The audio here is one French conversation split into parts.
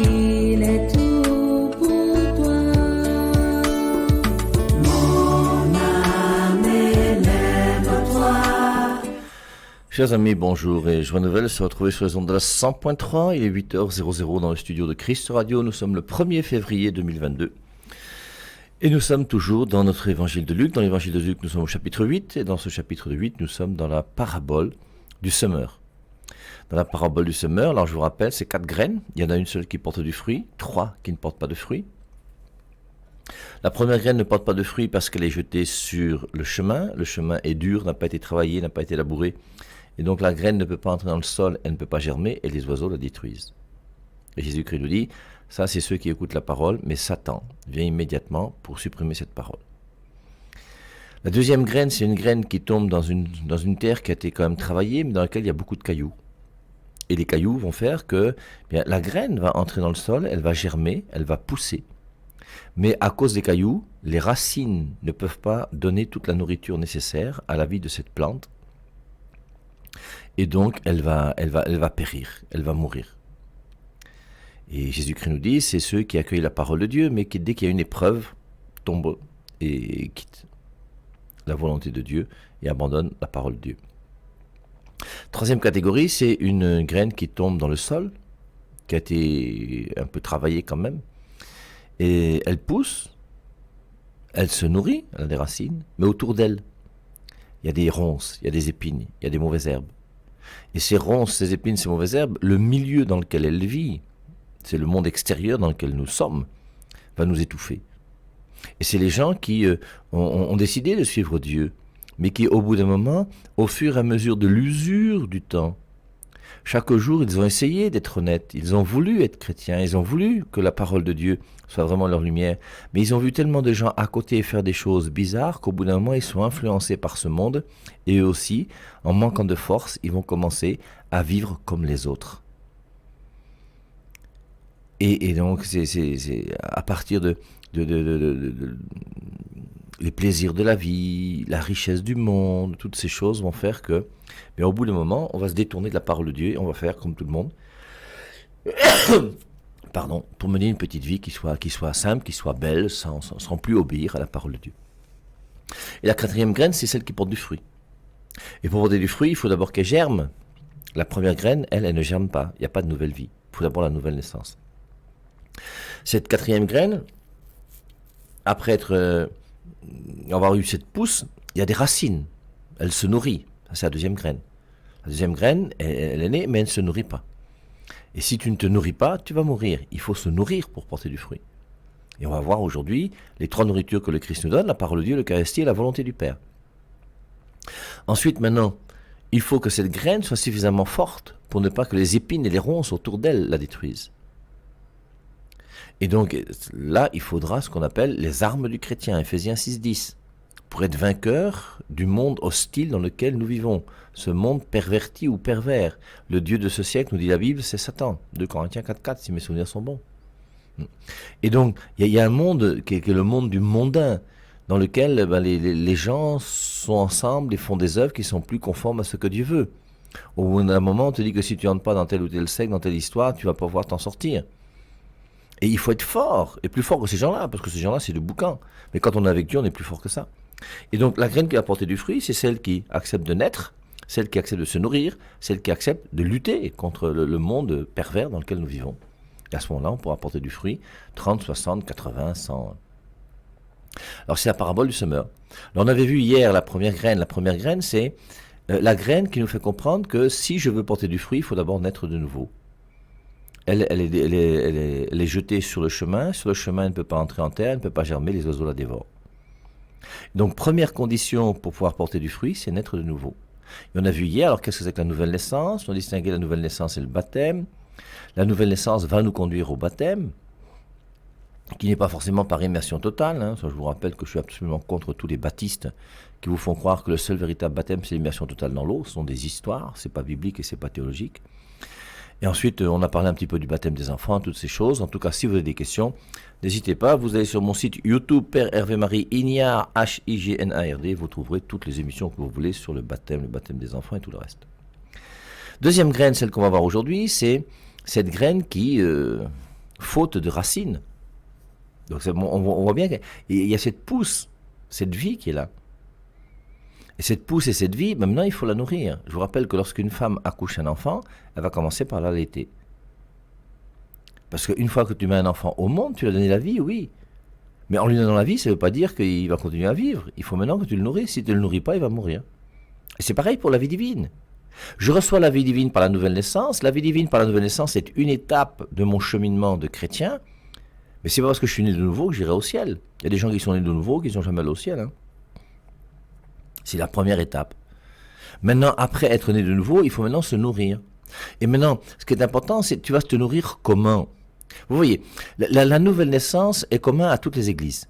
il est tout pour toi. Mon âme élève-toi. Chers amis, bonjour et joie nouvelle, se retrouver sur les ondes de la 100.3, il est 8h00 dans le studio de Christ Radio, nous sommes le 1er février 2022 et nous sommes toujours dans notre évangile de Luc. Dans l'évangile de Luc, nous sommes au chapitre 8 et dans ce chapitre de 8, nous sommes dans la parabole du semeur. Dans la parabole du semeur, alors je vous rappelle, c'est 4 graines, il y en a une seule qui porte du fruit, 3 qui ne portent pas de fruit. La première graine ne porte pas de fruit parce qu'elle est jetée sur le chemin est dur, n'a pas été travaillé, n'a pas été labouré. Et donc la graine ne peut pas entrer dans le sol, elle ne peut pas germer, et les oiseaux la détruisent. Et Jésus-Christ nous dit, ça c'est ceux qui écoutent la parole, mais Satan vient immédiatement pour supprimer cette parole. La deuxième graine, c'est une graine qui tombe dans une terre qui a été quand même travaillée, mais dans laquelle il y a beaucoup de cailloux. Et les cailloux vont faire que la graine va entrer dans le sol, elle va germer, elle va pousser. Mais à cause des cailloux, les racines ne peuvent pas donner toute la nourriture nécessaire à la vie de cette plante. Et donc, elle va périr, elle va mourir. Et Jésus-Christ nous dit, c'est ceux qui accueillent la parole de Dieu, mais qui, dès qu'il y a une épreuve, tombent et quittent la volonté de Dieu et abandonnent la parole de Dieu. Troisième catégorie, c'est une graine qui tombe dans le sol, qui a été un peu travaillée quand même, et elle pousse, elle se nourrit, elle a des racines, mais autour d'elle, il y a des ronces, il y a des épines, il y a des mauvaises herbes. Et ces ronces, ces épines, ces mauvaises herbes, le milieu dans lequel elle vit, c'est le monde extérieur dans lequel nous sommes, va nous étouffer. Et c'est les gens qui ont décidé de suivre Dieu, mais qui, au bout d'un moment, au fur et à mesure de l'usure du temps, chaque jour, ils ont essayé d'être honnêtes, ils ont voulu être chrétiens, ils ont voulu que la parole de Dieu soit vraiment leur lumière, mais ils ont vu tellement de gens à côté faire des choses bizarres qu'au bout d'un moment, ils sont influencés par ce monde, et eux aussi, en manquant de force, ils vont commencer à vivre comme les autres. Et donc, c'est à partir de les plaisirs de la vie, la richesse du monde, toutes ces choses vont faire que, mais au bout d'un moment, on va se détourner de la parole de Dieu et on va faire comme tout le monde, pour mener une petite vie qui soit simple, qui soit belle, sans plus obéir à la parole de Dieu. Et la quatrième graine, c'est celle qui porte du fruit. Et pour porter du fruit, il faut d'abord qu'elle germe. La première graine, elle ne germe pas, il n'y a pas de nouvelle vie. Il faut d'abord la nouvelle naissance. Cette quatrième graine, après avoir eu cette pousse, il y a des racines. Elle se nourrit. Ça, c'est la deuxième graine. La deuxième graine, elle est née, mais elle ne se nourrit pas. Et si tu ne te nourris pas, tu vas mourir. Il faut se nourrir pour porter du fruit. Et on va voir aujourd'hui les 3 nourritures que le Christ nous donne, la parole de Dieu, l'Eucharistie et la volonté du Père. Ensuite, maintenant, il faut que cette graine soit suffisamment forte pour ne pas que les épines et les ronces autour d'elle la détruisent. Et donc là, il faudra ce qu'on appelle les armes du chrétien, Ephésiens 6,10, pour être vainqueur du monde hostile dans lequel nous vivons, ce monde perverti ou pervers. Le Dieu de ce siècle, nous dit la Bible, c'est Satan, 2 Corinthiens 4,4, si mes souvenirs sont bons. Et donc, il y a un monde qui est le monde du mondain, dans lequel les gens sont ensemble et font des œuvres qui sont plus conformes à ce que Dieu veut. Au bout d'un moment, on te dit que si tu n'entres pas dans tel ou tel secte, dans telle histoire, tu vas pas pouvoir t'en sortir. Et il faut être fort, et plus fort que ces gens-là, parce que ces gens-là, c'est du boucan. Mais quand on est avec Dieu, on est plus fort que ça. Et donc, la graine qui va porter du fruit, c'est celle qui accepte de naître, celle qui accepte de se nourrir, celle qui accepte de lutter contre le monde pervers dans lequel nous vivons. Et à ce moment-là, on pourra porter du fruit 30, 60, 80, 100. Alors, c'est la parabole du semeur. Alors, on avait vu hier la première graine. La première graine, c'est la graine qui nous fait comprendre que si je veux porter du fruit, il faut d'abord naître de nouveau. Elle est jetée sur le chemin. Sur le chemin, elle ne peut pas entrer en terre, elle ne peut pas germer, les oiseaux la dévorent. Donc, première condition pour pouvoir porter du fruit, c'est naître de nouveau. Et on a vu hier, alors qu'est-ce que c'est que la nouvelle naissance? On distinguait la nouvelle naissance et le baptême. La nouvelle naissance va nous conduire au baptême, qui n'est pas forcément par immersion totale. Ça, je vous rappelle que je suis absolument contre tous les baptistes qui vous font croire que le seul véritable baptême, c'est l'immersion totale dans l'eau. Ce sont des histoires, c'est pas biblique et c'est pas théologique. Et ensuite, on a parlé un petit peu du baptême des enfants, toutes ces choses. En tout cas, si vous avez des questions, n'hésitez pas. Vous allez sur mon site YouTube, Père Hervé Marie Ignard, Hignard. Vous trouverez toutes les émissions que vous voulez sur le baptême des enfants et tout le reste. Deuxième graine, celle qu'on va voir aujourd'hui, c'est cette graine qui faute de racines. Donc on voit bien qu'il y a cette pousse, cette vie qui est là. Et cette pousse et cette vie, maintenant il faut la nourrir. Je vous rappelle que lorsqu'une femme accouche un enfant, elle va commencer par l'allaiter. Parce qu'une fois que tu mets un enfant au monde, tu lui as donné la vie, oui. Mais en lui donnant la vie, ça ne veut pas dire qu'il va continuer à vivre. Il faut maintenant que tu le nourrisses. Si tu ne le nourris pas, il va mourir. Et c'est pareil pour la vie divine. Je reçois la vie divine par la nouvelle naissance. La vie divine par la nouvelle naissance est une étape de mon cheminement de chrétien. Mais c'est pas parce que je suis né de nouveau que j'irai au ciel. Il y a des gens qui sont nés de nouveau qui ne sont jamais allés au ciel. Hein. C'est la première étape. Maintenant, après être né de nouveau, il faut maintenant se nourrir. Et maintenant, ce qui est important, c'est tu vas te nourrir comment? Vous voyez, la nouvelle naissance est commune à toutes les églises.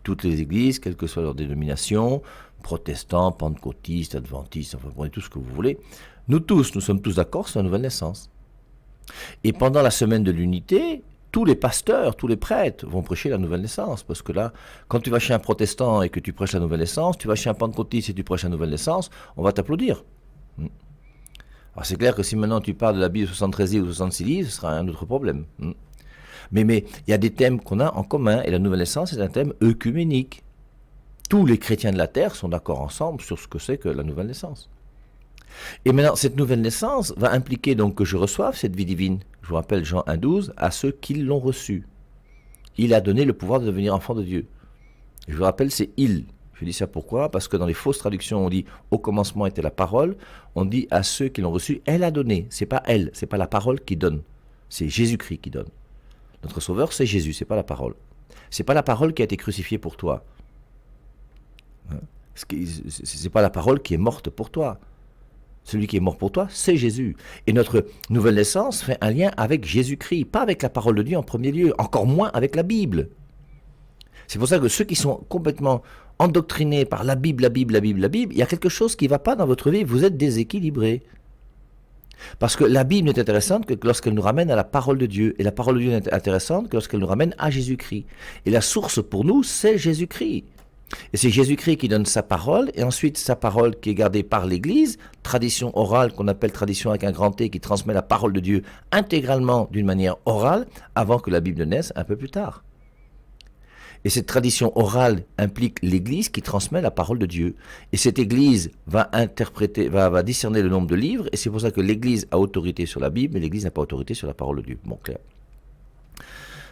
Toutes les églises, quelle que soit leur dénomination, protestants, pentecôtistes, adventistes, enfin, prenez tout ce que vous voulez. Nous sommes tous d'accord sur la nouvelle naissance. Et pendant la semaine de l'unité, tous les pasteurs, tous les prêtres vont prêcher la nouvelle naissance. Parce que là, quand tu vas chez un protestant et que tu prêches la nouvelle naissance, tu vas chez un pentecôtiste et tu prêches la nouvelle naissance, on va t'applaudir. Alors c'est clair que si maintenant tu parles de la Bible 73 ou 66 livres, ce sera un autre problème. Mais il y a des thèmes qu'on a en commun, et la nouvelle naissance est un thème œcuménique. Tous les chrétiens de la terre sont d'accord ensemble sur ce que c'est que la nouvelle naissance. Et maintenant, cette nouvelle naissance va impliquer donc que je reçoive cette vie divine. Je vous rappelle Jean 1,12, à ceux qui l'ont reçu. Il a donné le pouvoir de devenir enfant de Dieu. Je vous rappelle, c'est il. Je dis ça pourquoi? Parce que dans les fausses traductions, on dit au commencement était la parole. On dit à ceux qui l'ont reçu, elle a donné. C'est pas elle, c'est pas la parole qui donne. C'est Jésus-Christ qui donne. Notre Sauveur, c'est Jésus, c'est pas la parole. C'est pas la parole qui a été crucifiée pour toi. C'est pas la parole qui est morte pour toi. Celui qui est mort pour toi, c'est Jésus. Et notre nouvelle naissance fait un lien avec Jésus-Christ, pas avec la parole de Dieu en premier lieu, encore moins avec la Bible. C'est pour ça que ceux qui sont complètement endoctrinés par la Bible, il y a quelque chose qui ne va pas dans votre vie, vous êtes déséquilibré. Parce que la Bible n'est intéressante que lorsqu'elle nous ramène à la parole de Dieu, et la parole de Dieu n'est intéressante que lorsqu'elle nous ramène à Jésus-Christ. Et la source pour nous, c'est Jésus-Christ. Et c'est Jésus-Christ qui donne sa parole, et ensuite sa parole qui est gardée par l'Église, tradition orale qu'on appelle tradition avec un grand T, qui transmet la parole de Dieu intégralement d'une manière orale, avant que la Bible naisse un peu plus tard. Et cette tradition orale implique l'Église qui transmet la parole de Dieu. Et cette Église va interpréter, va discerner le nombre de livres, et c'est pour ça que l'Église a autorité sur la Bible, mais l'Église n'a pas autorité sur la parole de Dieu. Bon, clair.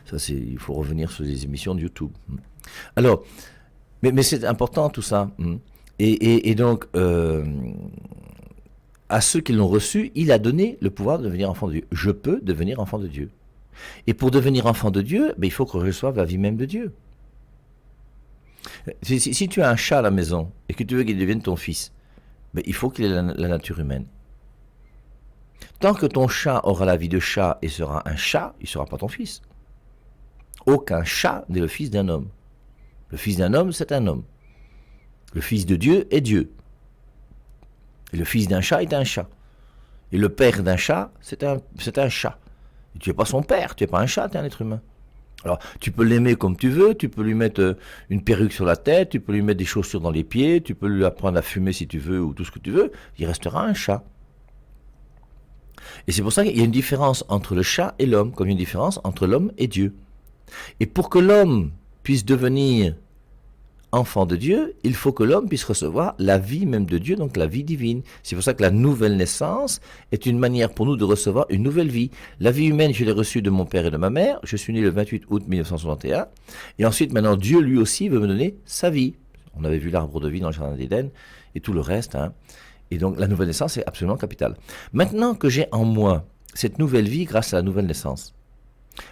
Ça, il faut revenir sur les émissions de YouTube. Alors, mais c'est important tout ça. Et donc, à ceux qui l'ont reçu, il a donné le pouvoir de devenir enfant de Dieu. Je peux devenir enfant de Dieu. Et pour devenir enfant de Dieu, il faut que je reçoive la vie même de Dieu. Si tu as un chat à la maison et que tu veux qu'il devienne ton fils, il faut qu'il ait la nature humaine. Tant que ton chat aura la vie de chat et sera un chat, il ne sera pas ton fils. Aucun chat n'est le fils d'un homme. Le fils d'un homme, c'est un homme. Le fils de Dieu est Dieu. Et le fils d'un chat est un chat. Et le père d'un chat, c'est un chat. Et tu n'es pas son père, tu n'es pas un chat, tu es un être humain. Alors, tu peux l'aimer comme tu veux, tu peux lui mettre une perruque sur la tête, tu peux lui mettre des chaussures dans les pieds, tu peux lui apprendre à fumer si tu veux, ou tout ce que tu veux, il restera un chat. Et c'est pour ça qu'il y a une différence entre le chat et l'homme, comme il y a une différence entre l'homme et Dieu. Et pour que l'homme puisse devenir enfant de Dieu, il faut que l'homme puisse recevoir la vie même de Dieu, donc la vie divine. C'est pour ça que la nouvelle naissance est une manière pour nous de recevoir une nouvelle vie. La vie humaine, je l'ai reçue de mon père et de ma mère. Je suis né le 28 août 1961. Et ensuite, maintenant, Dieu lui aussi veut me donner sa vie. On avait vu l'arbre de vie dans le jardin d'Éden et tout le reste. Et donc, la nouvelle naissance est absolument capitale. Maintenant que j'ai en moi cette nouvelle vie grâce à la nouvelle naissance,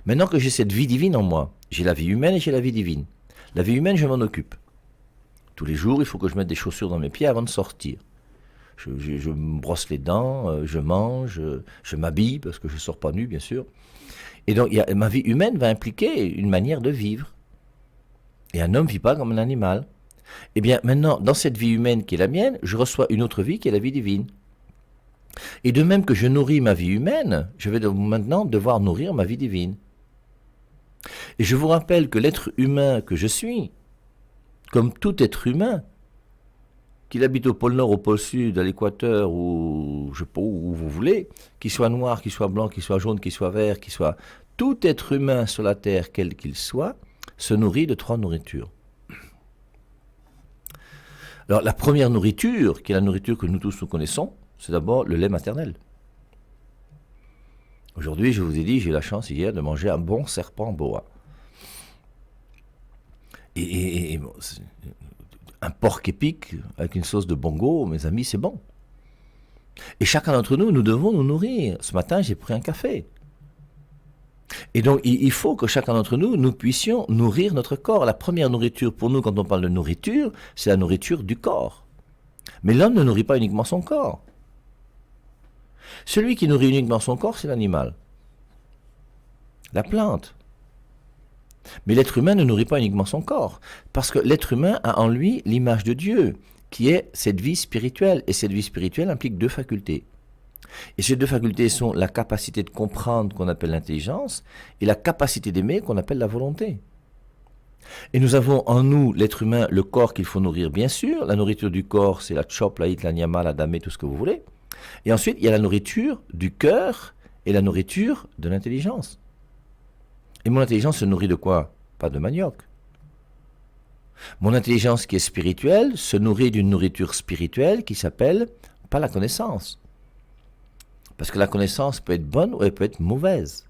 maintenant que j'ai cette vie divine en moi, j'ai la vie humaine et j'ai la vie divine. La vie humaine, je m'en occupe. Tous les jours, il faut que je mette des chaussures dans mes pieds avant de sortir. Je me brosse les dents, je mange, je m'habille, parce que je ne sors pas nu, bien sûr. Et donc, ma vie humaine va impliquer une manière de vivre. Et un homme ne vit pas comme un animal. Eh bien, maintenant, dans cette vie humaine qui est la mienne, je reçois une autre vie qui est la vie divine. Et de même que je nourris ma vie humaine, je vais maintenant devoir nourrir ma vie divine. Et je vous rappelle que l'être humain que je suis, comme tout être humain, qu'il habite au pôle Nord, au pôle Sud, à l'équateur, ou je sais pas où vous voulez, qu'il soit noir, qu'il soit blanc, qu'il soit jaune, qu'il soit vert, qu'il soit Tout être humain sur la terre, quel qu'il soit, se nourrit de 3 nourritures. Alors la première nourriture, qui est la nourriture que nous tous nous connaissons, c'est d'abord le lait maternel. Aujourd'hui, je vous ai dit, j'ai eu la chance hier de manger un bon serpent boa. Et un porc épic avec une sauce de bongo, mes amis, c'est bon. Et chacun d'entre nous, nous devons nous nourrir. Ce matin, j'ai pris un café. Et donc, il faut que chacun d'entre nous, nous puissions nourrir notre corps. La première nourriture pour nous, quand on parle de nourriture, c'est la nourriture du corps. Mais l'homme ne nourrit pas uniquement son corps. Celui qui nourrit uniquement son corps, c'est l'animal, la plante. Mais l'être humain ne nourrit pas uniquement son corps, parce que l'être humain a en lui l'image de Dieu, qui est cette vie spirituelle. Et cette vie spirituelle implique 2 facultés. Et ces 2 facultés sont la capacité de comprendre qu'on appelle l'intelligence et la capacité d'aimer qu'on appelle la volonté. Et nous avons en nous, l'être humain, le corps qu'il faut nourrir, bien sûr. La nourriture du corps, c'est la chop, la hit, la nyama, la dame, tout ce que vous voulez. Et ensuite, il y a la nourriture du cœur et la nourriture de l'intelligence. Et mon intelligence se nourrit de quoi? Pas de manioc. Mon intelligence qui est spirituelle se nourrit d'une nourriture spirituelle qui s'appelle pas la connaissance. Parce que la connaissance peut être bonne ou elle peut être mauvaise.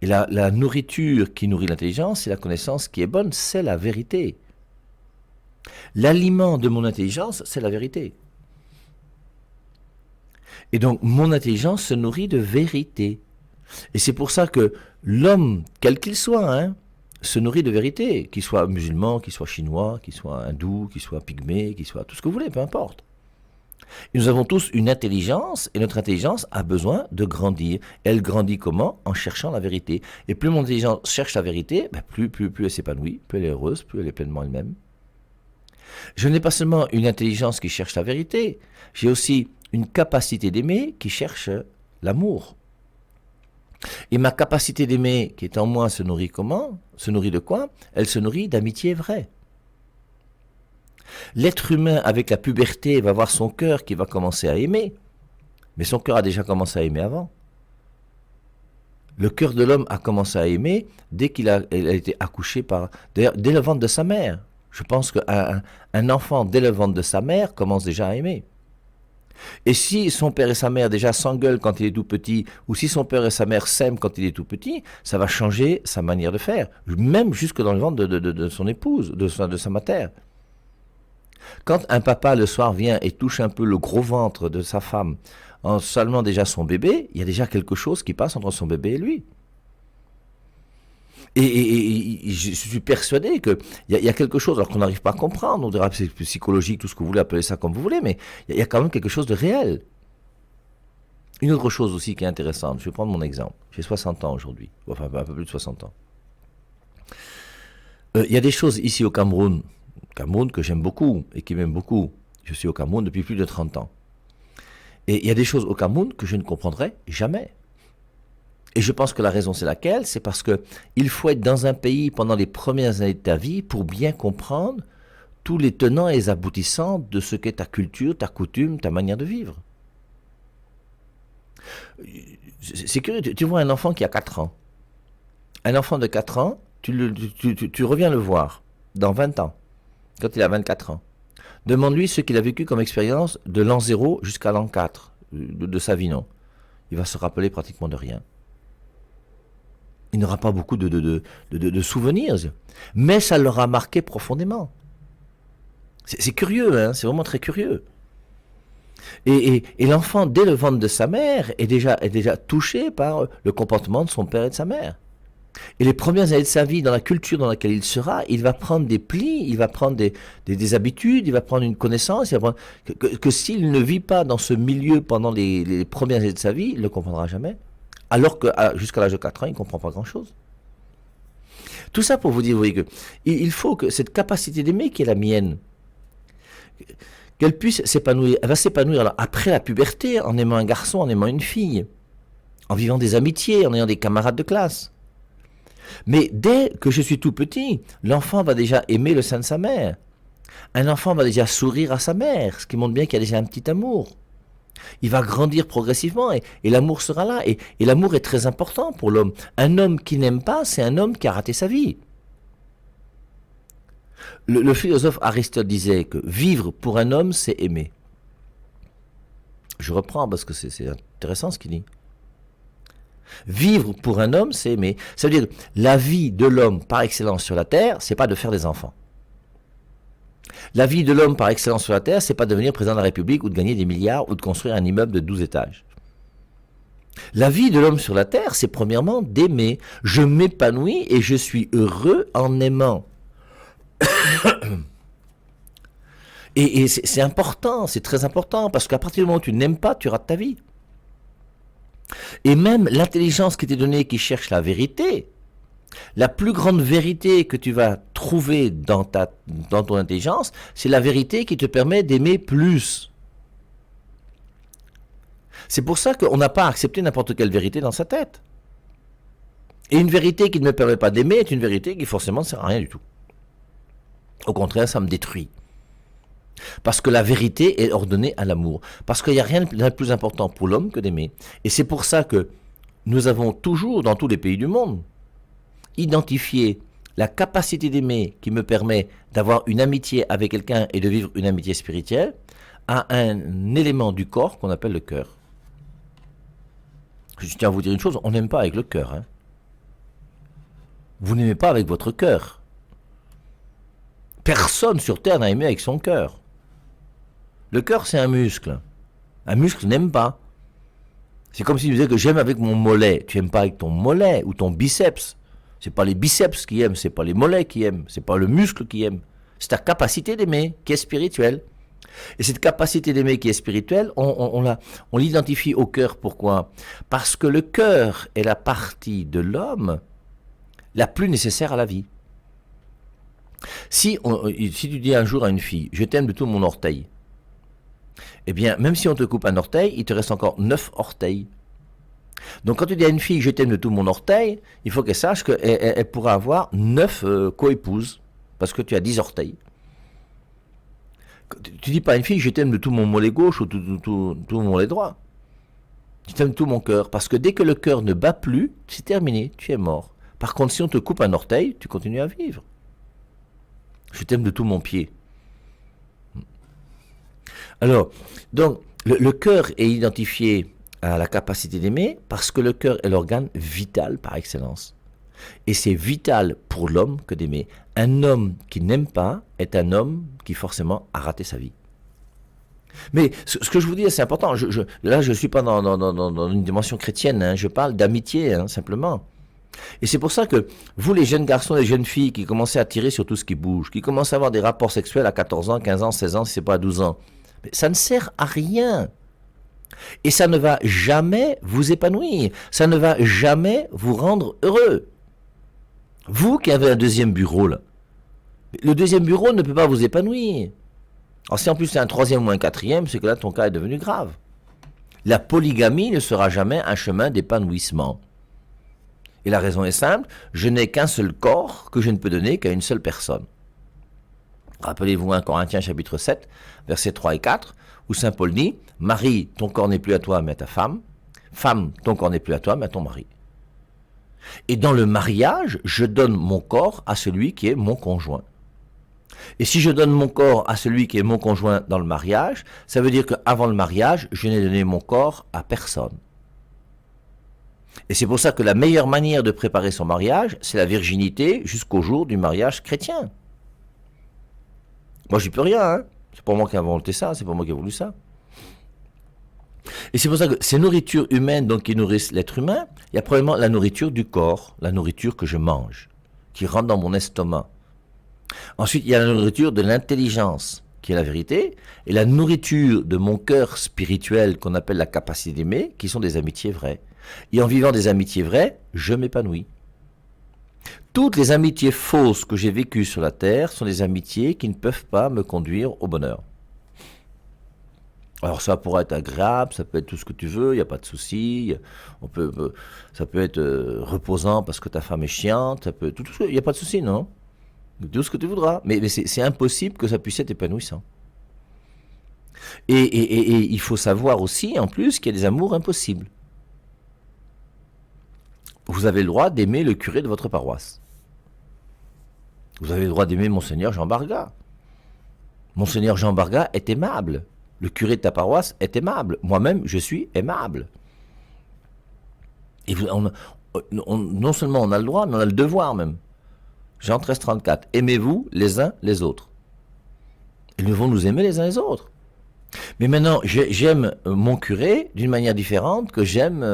Et la nourriture qui nourrit l'intelligence, c'est la connaissance qui est bonne, c'est la vérité. L'aliment de mon intelligence, c'est la vérité. Et donc, mon intelligence se nourrit de vérité. Et c'est pour ça que l'homme, quel qu'il soit, se nourrit de vérité, qu'il soit musulman, qu'il soit chinois, qu'il soit hindou, qu'il soit pygmée, qu'il soit tout ce que vous voulez, peu importe. Et nous avons tous une intelligence, et notre intelligence a besoin de grandir. Elle grandit comment? En cherchant la vérité. Et plus mon intelligence cherche la vérité, plus elle s'épanouit, plus elle est heureuse, plus elle est pleinement elle-même. Je n'ai pas seulement une intelligence qui cherche la vérité, j'ai aussi une capacité d'aimer qui cherche l'amour. Et ma capacité d'aimer qui est en moi se nourrit comment? Se nourrit de quoi? Elle se nourrit d'amitié vraie. L'être humain, avec la puberté, va voir son cœur qui va commencer à aimer. Mais son cœur a déjà commencé à aimer avant. Le cœur de l'homme a commencé à aimer dès qu'il a été accouché d'ailleurs, dès le ventre de sa mère. Je pense qu'un enfant, dès le ventre de sa mère, commence déjà à aimer. Et si son père et sa mère déjà s'engueulent quand il est tout petit, ou si son père et sa mère s'aiment quand il est tout petit, ça va changer sa manière de faire, même jusque dans le ventre de son épouse, de sa mère. Quand un papa le soir vient et touche un peu le gros ventre de sa femme, en saluant déjà son bébé, il y a déjà quelque chose qui passe entre son bébé et lui. Et je suis persuadé qu'il y a quelque chose, alors qu'on n'arrive pas à comprendre, on dirait que c'est psychologique, tout ce que vous voulez, appelez ça comme vous voulez, mais il y a quand même quelque chose de réel. Une autre chose aussi qui est intéressante, je vais prendre mon exemple. J'ai 60 ans aujourd'hui, enfin un peu plus de 60 ans. Il y a des choses ici au Cameroun que j'aime beaucoup et qui m'aiment beaucoup. Je suis au Cameroun depuis plus de 30 ans. Et il y a des choses au Cameroun que je ne comprendrai jamais. Et je pense que la raison c'est laquelle? C'est parce que il faut être dans un pays pendant les premières années de ta vie pour bien comprendre tous les tenants et les aboutissants de ce qu'est ta culture, ta coutume, ta manière de vivre. C'est curieux, tu vois un enfant qui a 4 ans. Un enfant de 4 ans, tu reviens le voir dans 20 ans, quand il a 24 ans. Demande-lui ce qu'il a vécu comme expérience de l'an 0 jusqu'à l'an 4 de sa vie, non. Il va se rappeler pratiquement de rien. Il n'aura pas beaucoup de souvenirs, mais ça l'aura marqué profondément. C'est curieux, hein, c'est vraiment très curieux. Et l'enfant, dès le ventre de sa mère, est déjà touché par le comportement de son père et de sa mère. Et les premières années de sa vie, dans la culture dans laquelle il sera, il va prendre des plis, il va prendre des habitudes, il va prendre une connaissance, il va prendre, que s'il ne vit pas dans ce milieu pendant les premières années de sa vie, il ne le comprendra jamais. Alors que jusqu'à l'âge de 4 ans, il ne comprend pas grand-chose. Tout ça pour vous dire, vous voyez, il faut que cette capacité d'aimer qui est la mienne, qu'elle puisse s'épanouir. Elle va s'épanouir alors, après la puberté, en aimant un garçon, en aimant une fille, en vivant des amitiés, en ayant des camarades de classe. Mais dès que je suis tout petit, l'enfant va déjà aimer le sein de sa mère. Un enfant va déjà sourire à sa mère, ce qui montre bien qu'il y a déjà un petit amour. Il va grandir progressivement et l'amour sera là. Et l'amour est très important pour l'homme. Un homme qui n'aime pas, c'est un homme qui a raté sa vie. Le philosophe Aristote disait que vivre pour un homme, c'est aimer. Je reprends parce que c'est intéressant ce qu'il dit. Vivre pour un homme, c'est aimer. Ça veut dire que la vie de l'homme par excellence sur la terre, c'est pas de faire des enfants. La vie de l'homme par excellence sur la terre, c'est pas de devenir président de la République ou de gagner des milliards ou de construire un immeuble de 12 étages. La vie de l'homme sur la terre, c'est premièrement d'aimer. Je m'épanouis et je suis heureux en aimant. Et c'est important, c'est très important, parce qu'à partir du moment où tu n'aimes pas, tu rates ta vie. Et même l'intelligence qui t'est donnée, qui cherche la vérité, la plus grande vérité que tu vas trouver dans ton intelligence, c'est la vérité qui te permet d'aimer plus. C'est pour ça qu'on n'a pas accepté n'importe quelle vérité dans sa tête. Et une vérité qui ne me permet pas d'aimer est une vérité qui forcément ne sert à rien du tout. Au contraire, ça me détruit. Parce que la vérité est ordonnée à l'amour. Parce qu'il n'y a rien de plus important pour l'homme que d'aimer. Et c'est pour ça que nous avons toujours, dans tous les pays du monde, identifié la capacité d'aimer qui me permet d'avoir une amitié avec quelqu'un et de vivre une amitié spirituelle à un élément du corps qu'on appelle le cœur. Je tiens à vous dire une chose, on n'aime pas avec le cœur. Hein. Vous n'aimez pas avec votre cœur. Personne sur Terre n'a aimé avec son cœur. Le cœur, c'est un muscle. Un muscle n'aime pas. C'est comme si tu disais que j'aime avec mon mollet. Tu n'aimes pas avec ton mollet ou ton biceps. C'est pas les biceps qui aiment, c'est pas les mollets qui aiment, c'est pas le muscle qui aime. C'est ta capacité d'aimer qui est spirituelle. Et cette capacité d'aimer qui est spirituelle, on l'identifie au cœur. Pourquoi? Parce que le cœur est la partie de l'homme la plus nécessaire à la vie. Si tu dis un jour à une fille, je t'aime de tout mon orteil, eh bien, même si on te coupe un orteil, il te reste encore 9 orteils. Donc quand tu dis à une fille, je t'aime de tout mon orteil, il faut qu'elle sache qu'elle pourra avoir 9 coépouses, parce que tu as 10 orteils. Tu dis pas à une fille, je t'aime de tout mon mollet gauche ou tout mon mollet droit. Je t'aime de tout mon cœur, parce que dès que le cœur ne bat plus, c'est terminé, tu es mort. Par contre, si on te coupe un orteil, tu continues à vivre. Je t'aime de tout mon pied. Alors, donc, le cœur est identifié à la capacité d'aimer parce que le cœur est l'organe vital par excellence. Et c'est vital pour l'homme que d'aimer. Un homme qui n'aime pas est un homme qui forcément a raté sa vie. Mais ce que je vous dis, c'est important. Là, je ne suis pas dans une dimension chrétienne. Hein, je parle d'amitié, hein, simplement. Et c'est pour ça que vous, les jeunes garçons et les jeunes filles qui commencez à tirer sur tout ce qui bouge, qui commencent à avoir des rapports sexuels à 14 ans, 15 ans, 16 ans, si ce n'est pas à 12 ans, mais ça ne sert à rien. Et ça ne va jamais vous épanouir. Ça ne va jamais vous rendre heureux. Vous qui avez un deuxième bureau, là, le deuxième bureau ne peut pas vous épanouir. Alors si en plus c'est un troisième ou un quatrième, c'est que là ton cas est devenu grave. La polygamie ne sera jamais un chemin d'épanouissement. Et la raison est simple, je n'ai qu'un seul corps que je ne peux donner qu'à une seule personne. Rappelez-vous 1 Corinthiens chapitre 7, versets 3 et 4, où saint Paul dit, Marie, ton corps n'est plus à toi mais à ta femme, femme, ton corps n'est plus à toi mais à ton mari. Et dans le mariage, je donne mon corps à celui qui est mon conjoint. Et si je donne mon corps à celui qui est mon conjoint dans le mariage, ça veut dire qu'avant le mariage, je n'ai donné mon corps à personne. Et c'est pour ça que la meilleure manière de préparer son mariage, c'est la virginité jusqu'au jour du mariage chrétien. Moi, j'y peux rien, hein. C'est pas moi qui ai inventé ça, c'est pas moi qui ai voulu ça. Et c'est pour ça que ces nourritures humaines donc, qui nourrissent l'être humain, il y a probablement la nourriture du corps, la nourriture que je mange, qui rentre dans mon estomac. Ensuite, il y a la nourriture de l'intelligence, qui est la vérité, et la nourriture de mon cœur spirituel, qu'on appelle la capacité d'aimer, qui sont des amitiés vraies. Et en vivant des amitiés vraies, je m'épanouis. Toutes les amitiés fausses que j'ai vécues sur la terre sont des amitiés qui ne peuvent pas me conduire au bonheur. Alors ça pourrait être agréable, ça peut être tout ce que tu veux, il n'y a pas de souci. Ça peut être reposant parce que ta femme est chiante, il n'y a pas de souci, non? Tout ce que tu voudras. Mais c'est impossible que ça puisse être épanouissant. Et il faut savoir aussi, en plus, qu'il y a des amours impossibles. Vous avez le droit d'aimer le curé de votre paroisse. Vous avez le droit d'aimer Monseigneur Jean Barga. Monseigneur Jean Barga est aimable. Le curé de ta paroisse est aimable. Moi-même, je suis aimable. Et non seulement on a le droit, mais on a le devoir même. Jean 13, 34. Aimez-vous les uns les autres. Et nous devons nous aimer les uns les autres. Mais maintenant, j'aime mon curé d'une manière différente que j'aime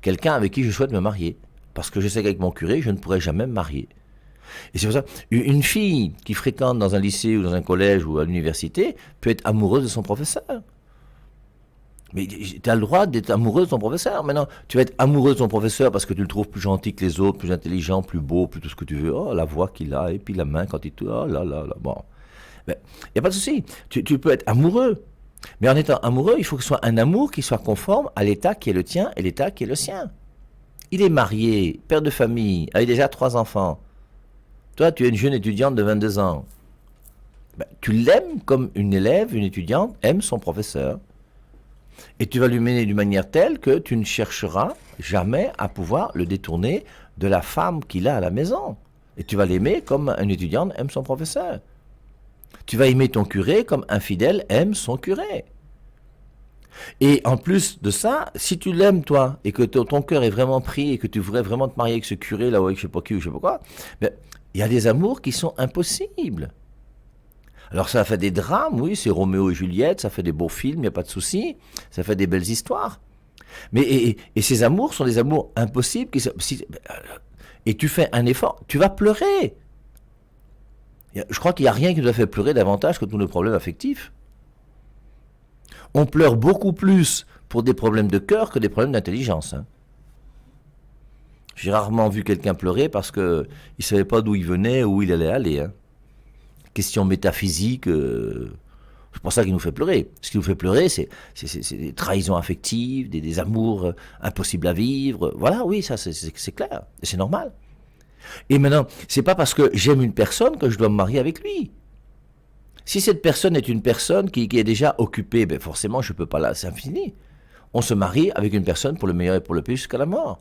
quelqu'un avec qui je souhaite me marier. Parce que je sais qu'avec mon curé, je ne pourrai jamais me marier. Et c'est pour ça, une fille qui fréquente dans un lycée ou dans un collège ou à l'université peut être amoureuse de son professeur. Mais tu as le droit d'être amoureuse de ton professeur. Maintenant, tu vas être amoureuse de ton professeur parce que tu le trouves plus gentil que les autres, plus intelligent, plus beau, plus tout ce que tu veux. Oh, la voix qu'il a, et puis la main quand il te... Oh là là là, bon. Il n'y a pas de souci. Tu peux être amoureux. Mais en étant amoureux, il faut que ce soit un amour qui soit conforme à l'état qui est le tien et l'état qui est le sien. Il est marié, père de famille, avec déjà 3 enfants. Toi, tu es une jeune étudiante de 22 ans. Tu l'aimes comme une élève, une étudiante aime son professeur. Et tu vas lui mener d'une manière telle que tu ne chercheras jamais à pouvoir le détourner de la femme qu'il a à la maison. Et tu vas l'aimer comme un étudiant aime son professeur. Tu vas aimer ton curé comme un fidèle aime son curé. Et en plus de ça, si tu l'aimes toi, et que ton cœur est vraiment pris, et que tu voudrais vraiment te marier avec ce curé là, ou avec je sais pas qui, ou je sais pas quoi, il y a des amours qui sont impossibles. Alors ça fait des drames, oui, c'est Roméo et Juliette, ça fait des beaux films, il n'y a pas de souci, ça fait des belles histoires. Mais et ces amours sont des amours impossibles. Et tu fais un effort, tu vas pleurer. Je crois qu'il n'y a rien qui nous a fait pleurer davantage que tous nos problèmes affectifs. On pleure beaucoup plus pour des problèmes de cœur que des problèmes d'intelligence. Hein. J'ai rarement vu quelqu'un pleurer parce qu'il ne savait pas d'où il venait, où il allait aller. Hein. Question métaphysique, c'est pour ça qu'il nous fait pleurer. Ce qui nous fait pleurer, c'est des trahisons affectives, des amours impossibles à vivre. Voilà, oui, ça c'est clair, c'est normal. Et maintenant, c'est pas parce que j'aime une personne que je dois me marier avec lui. Si cette personne est une personne qui est déjà occupée, ben forcément je peux pas là, c'est infini. On se marie avec une personne pour le meilleur et pour le pire jusqu'à la mort.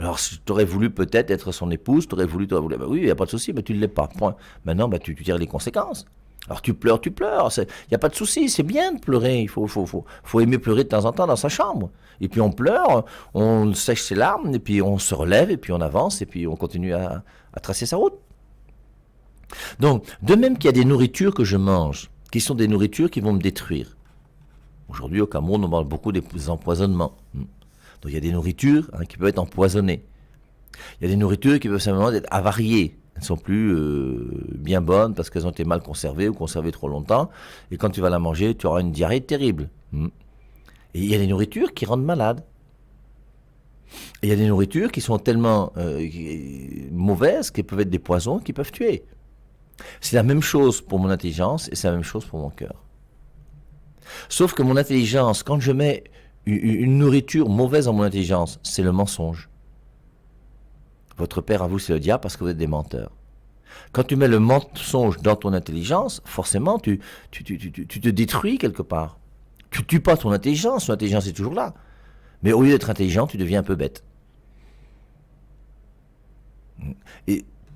Alors, tu aurais voulu peut-être être son épouse, tu aurais voulu, ben oui, il n'y a pas de souci, mais tu ne l'es pas, point. Maintenant, ben, tu tires les conséquences. Alors, tu pleures, il n'y a pas de souci, c'est bien de pleurer, il faut aimer pleurer de temps en temps dans sa chambre. Et puis on pleure, on sèche ses larmes, et puis on se relève, et puis on avance, et puis on continue à tracer sa route. Donc, de même qu'il y a des nourritures que je mange, qui sont des nourritures qui vont me détruire. Aujourd'hui, au Cameroun, on parle beaucoup des empoisonnements. Donc il y a des nourritures qui peuvent être empoisonnées. Il y a des nourritures qui peuvent simplement être avariées. Elles ne sont plus bien bonnes parce qu'elles ont été mal conservées ou conservées trop longtemps. Et quand tu vas la manger, tu auras une diarrhée terrible. Et il y a des nourritures qui rendent malade. Et il y a des nourritures qui sont tellement mauvaises qu'elles peuvent être des poisons qui peuvent tuer. C'est la même chose pour mon intelligence et c'est la même chose pour mon cœur. Sauf que mon intelligence, quand je mets une nourriture mauvaise dans mon intelligence, c'est le mensonge. Votre père à vous, c'est le diable parce que vous êtes des menteurs. Quand tu mets le mensonge dans ton intelligence, forcément, tu te détruis quelque part. Tu ne tues pas ton intelligence est toujours là. Mais au lieu d'être intelligent, tu deviens un peu bête.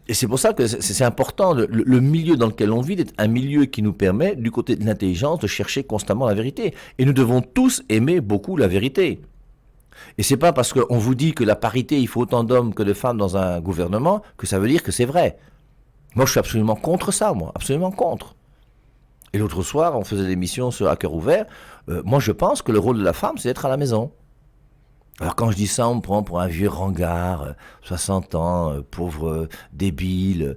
Et c'est pour ça que c'est important, le milieu dans lequel on vit, d'être un milieu qui nous permet, du côté de l'intelligence, de chercher constamment la vérité. Et nous devons tous aimer beaucoup la vérité. Et c'est pas parce qu'on vous dit que la parité, il faut autant d'hommes que de femmes dans un gouvernement, que ça veut dire que c'est vrai. Moi, je suis absolument contre ça, absolument contre. Et l'autre soir, on faisait des émissions sur À cœur ouvert. Moi, je pense que le rôle de la femme, c'est d'être à la maison. Alors quand je dis ça, on me prend pour un vieux rengard, 60 ans, pauvre débile,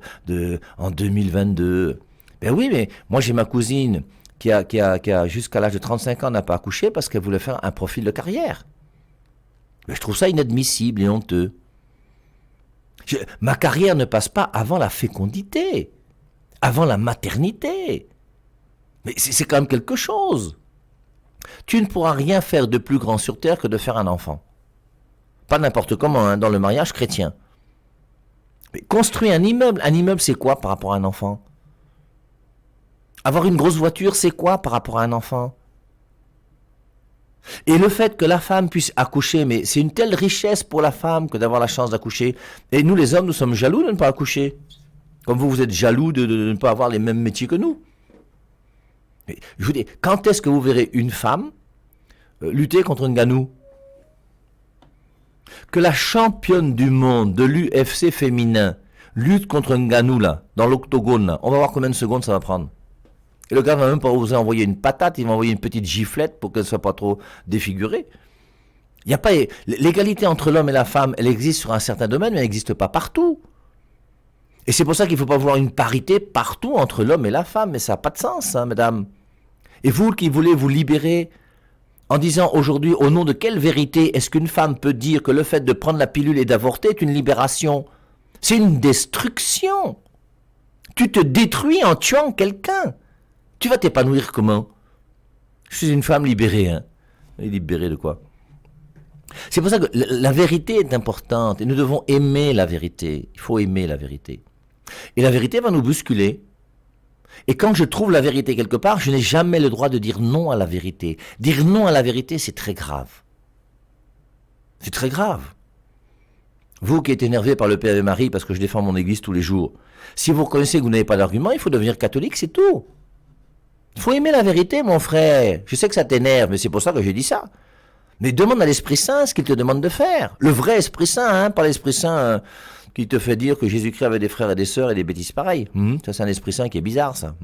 en 2022. Ben oui, mais moi j'ai ma cousine qui a jusqu'à l'âge de 35 ans n'a pas accouché parce qu'elle voulait faire un profil de carrière. Mais je trouve ça inadmissible et honteux. Ma carrière ne passe pas avant la fécondité, avant la maternité. Mais c'est quand même quelque chose. Tu ne pourras rien faire de plus grand sur terre que de faire un enfant. Pas n'importe comment, dans le mariage chrétien. Mais construire un immeuble c'est quoi par rapport à un enfant? Avoir une grosse voiture, c'est quoi par rapport à un enfant? Et le fait que la femme puisse accoucher, mais c'est une telle richesse pour la femme que d'avoir la chance d'accoucher. Et nous, les hommes, nous sommes jaloux de ne pas accoucher. Comme vous êtes jaloux de ne pas avoir les mêmes métiers que nous. Mais, je vous dis, quand est-ce que vous verrez une femme lutter contre une ganou? Que la championne du monde de l'UFC féminin lutte contre un ganou là, dans l'octogone là, on va voir combien de secondes ça va prendre. Et le gars va même pas vous envoyer une patate, il va envoyer une petite giflette pour qu'elle ne soit pas trop défigurée. Il y a pas l'égalité entre l'homme et la femme, elle existe sur un certain domaine, mais elle n'existe pas partout. Et c'est pour ça qu'il ne faut pas vouloir une parité partout entre l'homme et la femme, mais ça n'a pas de sens, hein, mesdames. Et vous qui voulez vous libérer en disant aujourd'hui, au nom de quelle vérité est-ce qu'une femme peut dire que le fait de prendre la pilule et d'avorter est une libération? C'est une destruction. Tu te détruis en tuant quelqu'un. Tu vas t'épanouir comment? Je suis une femme libérée, hein. Libérée de quoi? C'est pour ça que la vérité est importante et nous devons aimer la vérité. Il faut aimer la vérité. Et la vérité va nous bousculer. Et quand je trouve la vérité quelque part, je n'ai jamais le droit de dire non à la vérité. Dire non à la vérité, c'est très grave. C'est très grave. Vous qui êtes énervé par le Père et Marie parce que je défends mon église tous les jours, si vous reconnaissez que vous n'avez pas d'argument, il faut devenir catholique, c'est tout. Il faut aimer la vérité, mon frère. Je sais que ça t'énerve, mais c'est pour ça que j'ai dit ça. Mais demande à l'Esprit Saint ce qu'il te demande de faire. Le vrai Esprit Saint, hein, pas l'Esprit Saint qui te fait dire que Jésus-Christ avait des frères et des sœurs et des bêtises pareilles. Ça, c'est un Esprit Saint qui est bizarre, ça.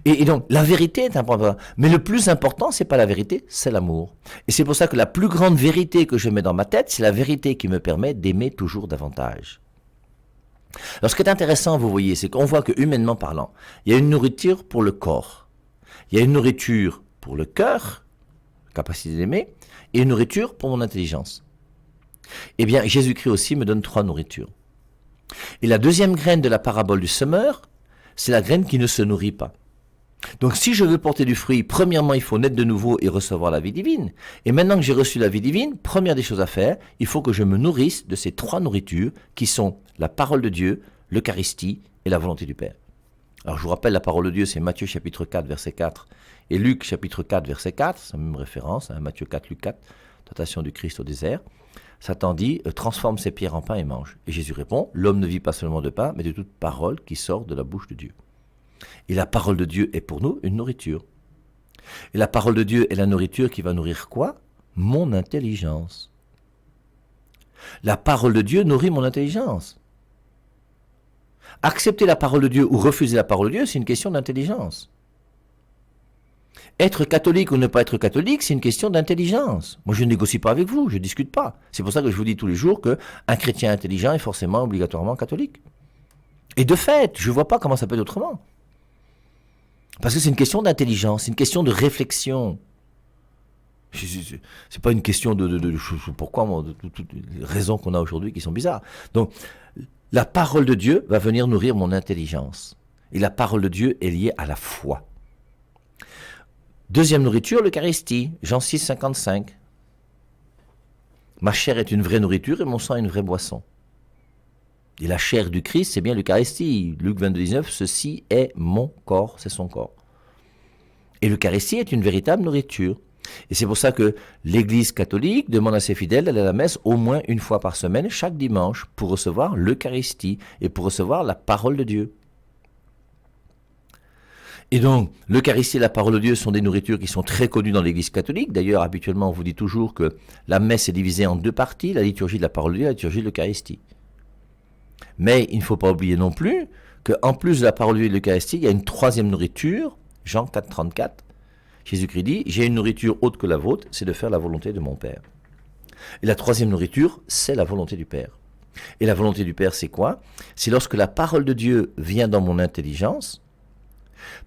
Et donc, la vérité est importante. Mais le plus important, c'est pas la vérité, c'est l'amour. Et c'est pour ça que la plus grande vérité que je mets dans ma tête, c'est la vérité qui me permet d'aimer toujours davantage. Alors, ce qui est intéressant, vous voyez, c'est qu'on voit que, humainement parlant, il y a une nourriture pour le corps. Il y a une nourriture pour le cœur, capacité d'aimer, et une nourriture pour mon intelligence. Eh bien, Jésus-Christ aussi me donne 3 nourritures. Et la deuxième graine de la parabole du semeur, c'est la graine qui ne se nourrit pas. Donc, si je veux porter du fruit, premièrement, il faut naître de nouveau et recevoir la vie divine. Et maintenant que j'ai reçu la vie divine, première des choses à faire, il faut que je me nourrisse de ces 3 nourritures qui sont la parole de Dieu, l'Eucharistie et la volonté du Père. Alors, je vous rappelle, la parole de Dieu, c'est Matthieu chapitre 4, verset 4 et Luc chapitre 4, verset 4. C'est la même référence, hein, Matthieu 4, Luc 4, tentation du Christ au désert. Satan dit, transforme ces pierres en pain et mange. Et Jésus répond, l'homme ne vit pas seulement de pain, mais de toute parole qui sort de la bouche de Dieu. Et la parole de Dieu est pour nous une nourriture. Et la parole de Dieu est la nourriture qui va nourrir quoi? Mon intelligence. La parole de Dieu nourrit mon intelligence. Accepter la parole de Dieu ou refuser la parole de Dieu, c'est une question d'intelligence. Être catholique ou ne pas être catholique, c'est une question d'intelligence. Moi, je ne négocie pas avec vous, je ne discute pas. C'est pour ça que je vous dis tous les jours qu'un chrétien intelligent est forcément obligatoirement catholique. Et de fait, je ne vois pas comment ça peut être autrement. Parce que c'est une question d'intelligence, c'est une question de réflexion. C'est pas une question de pourquoi, de toutes les raisons qu'on a aujourd'hui qui sont bizarres. Donc, la parole de Dieu va venir nourrir mon intelligence. Et la parole de Dieu est liée à la foi. Deuxième nourriture, l'Eucharistie, Jean 6, 55. Ma chair est une vraie nourriture et mon sang est une vraie boisson. Et la chair du Christ, c'est bien l'Eucharistie. Luc 22, 19, ceci est mon corps, c'est son corps. Et l'Eucharistie est une véritable nourriture. Et c'est pour ça que l'Église catholique demande à ses fidèles d'aller à la messe au moins une fois par semaine, chaque dimanche, pour recevoir l'Eucharistie et pour recevoir la parole de Dieu. Et donc, l'Eucharistie et la parole de Dieu sont des nourritures qui sont très connues dans l'Église catholique. D'ailleurs, habituellement, on vous dit toujours que la messe est divisée en 2 parties, la liturgie de la parole de Dieu et la liturgie de l'Eucharistie. Mais il ne faut pas oublier non plus qu'en plus de la parole de Dieu et de l'Eucharistie, il y a une 3e nourriture, Jean 4, 34. Jésus-Christ dit, j'ai une nourriture autre que la vôtre, c'est de faire la volonté de mon Père. Et la 3e nourriture, c'est la volonté du Père. Et la volonté du Père, c'est quoi? C'est lorsque la parole de Dieu vient dans mon intelligence,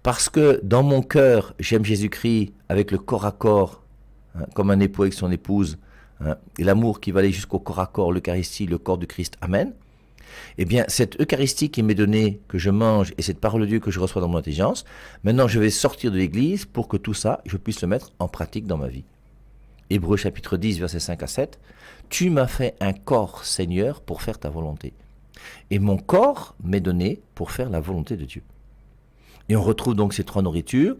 parce que dans mon cœur, j'aime Jésus-Christ avec le corps à corps, hein, comme un époux avec son épouse, hein, et l'amour qui va aller jusqu'au corps à corps, l'Eucharistie, le corps du Christ, Amen. Eh bien, cette Eucharistie qui m'est donnée, que je mange, et cette parole de Dieu que je reçois dans mon intelligence, maintenant je vais sortir de l'Église pour que tout ça, je puisse le mettre en pratique dans ma vie. Hébreux chapitre 10, versets 5 à 7. Tu m'as fait un corps, Seigneur, pour faire ta volonté. Et mon corps m'est donné pour faire la volonté de Dieu. Et on retrouve donc ces trois nourritures.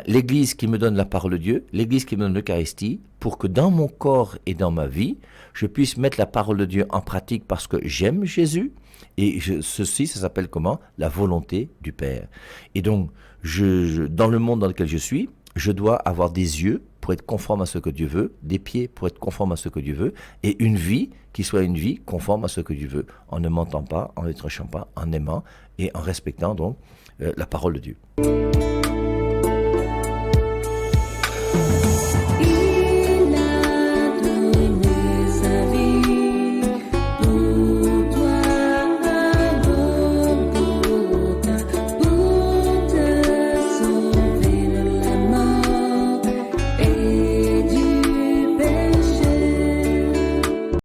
L'Église qui me donne la parole de Dieu, l'Église qui me donne l'Eucharistie, pour que dans mon corps et dans ma vie, je puisse mettre la parole de Dieu en pratique parce que j'aime Jésus. Et ceci, ça s'appelle comment? La volonté du Père. Et donc, dans le monde dans lequel je suis, je dois avoir des yeux pour être conforme à ce que Dieu veut, des pieds pour être conforme à ce que Dieu veut, et une vie qui soit une vie conforme à ce que Dieu veut, en ne mentant pas, en ne tréchant pas, en aimant et en respectant donc la parole de Dieu.